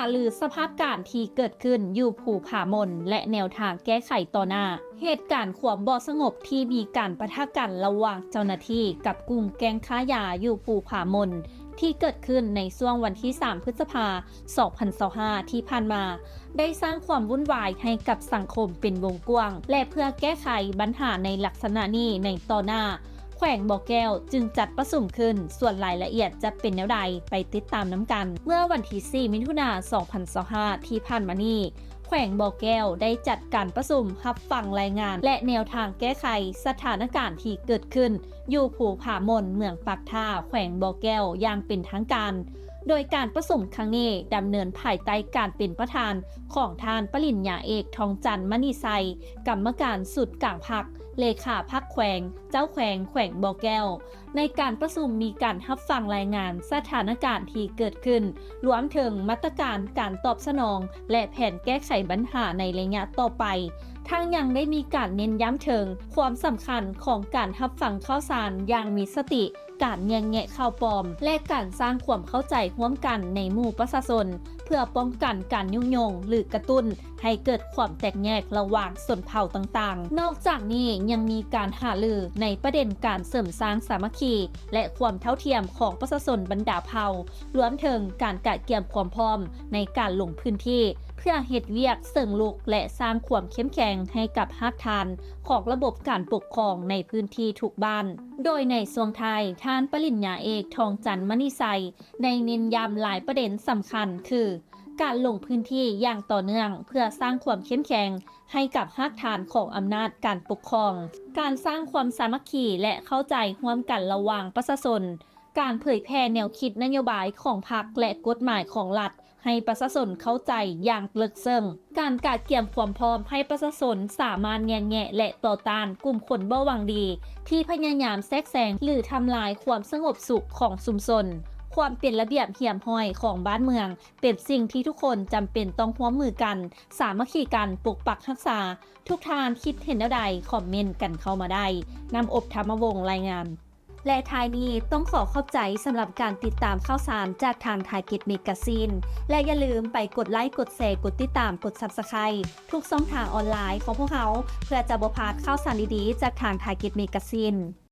ารือสภาพการที่เกิดขึ้นอยู่ภูผามนและแนวทางแก้ไขต่อหน้าเหตุการณ์ความบ่สงบที่มีการปะทะกันระหว่างเจ้าหน้าที่กับกลุ่มแก๊งค้ายาอยู่ภูผามนที่เกิดขึ้นในช่วงวันที่ 3 พฤษภาคม 2025 ที่ผ่านมา ได้สร้างความวุ่นวายให้กับสังคมเป็นวงกว้างและเพื่อแก้ไขปัญหาในลักษณะนี้ในต่อหน้าแขวงบ่อแก้วจึงจัดประชุมขึ้นส่วนรายละเอียดจะเป็นแนวใดไปติดตามน้ำกันเมื่อวันที่ 4 มิถุนายน 2025 ที่ผ่านมานี้แขวงบ่อแก้วได้จัดการประชุมรับฟังรายงานและแนวทางแก้ไขสถานการณ์ที่เกิดขึ้นอยู่ภูผามนเมืองปากท่าแขวงบ่อแก้วอย่างเป็นทางการโดยการประชุมครั้งนี้ดำเนินภายใต้การเป็นประธานของท่านปริญญาเอกทองจันทร์มณีไซกรรมการสุดกลางพรรคเลขาพรรคแขวงเจ้าแขวงแขวงบ่อแก้วในการประชุมมีการรับฟังรายงานสถานการณ์ที่เกิดขึ้นรวมถึงมาตรการการตอบสนองและแผนแก้ไขปัญหาในระยะต่อไปทั้งยังได้มีการเน้นย้ำถึงความสำคัญของการรับฟังข่าวสารอย่างมีสติการแยะข่าวปลอมและการสร้างความเข้าใจร่วมกันในหมู่ประชาชนเพื่อป้องกันการยุ่งยงหรือกระตุ้นให้เกิดความแตกแยกระหว่างชนเผ่าต่างๆนอกจากนี้ยังมีการหารือในประเด็นการเสริมสร้างสามัคคีและความเท่าเทียมของประชาชนบรรดาเผ่ารวมถึงการกะเกียมความพร้อมในการลงพื้นที่เพื่อเฮ็ดเวียกเสริมลุกและสร้างความเข้มแข็งให้กับรากฐานของระบบการปกครองในพื้นที่ทุกบ้านโดยในช่วงท้ายท่านปริญญาเอกทองจันทร์มณีไซได้เน้นย้ำหลายประเด็นสำคัญคือการลงพื้นที่อย่างต่อเนื่องเพื่อสร้างความเข้มแข็งให้กับรากฐานของอำนาจการปกครองการสร้างความสามัคคีและเข้าใจร่วมกันระหว่างประชาชนการเผยแพร่แนวคิดนโยบายของพรรคและกฎหมายของรัฐให้ประชาชนเข้าใจอย่างลึกซึ้งการกะเกียมความพร้อมให้ประชาชนสามารถแยะและต่อต้านกลุ่มคนบ่หวังดีที่พยายามแทรกแซงหรือทำลายความสงบสุขของชุมชนความเป็นระเบียบเหี่ยมห้อยของบ้านเมืองเป็นสิ่งที่ทุกคนจำเป็นต้องร่วมมือกันสามัคคีกันปกปักรักษาทุกทานคิดเห็นแนวใดคอมเมนต์กันเข้ามาได้นำอบธรรมวงศ์รายงานและท้ายนี้ต้องขอขอบใจสำหรับการติดตามข่าวสารจากทางไทยเก็ตเมกาซีนและอย่าลืมไปกดไลค์กดแชร์กดติดตามกด Subscribe ทุกช่องทางออนไลน์ของพวกเขาเพื่อจะบ่พลาดข่าวสารดีๆจากทางไทยเก็ตเมกาซีน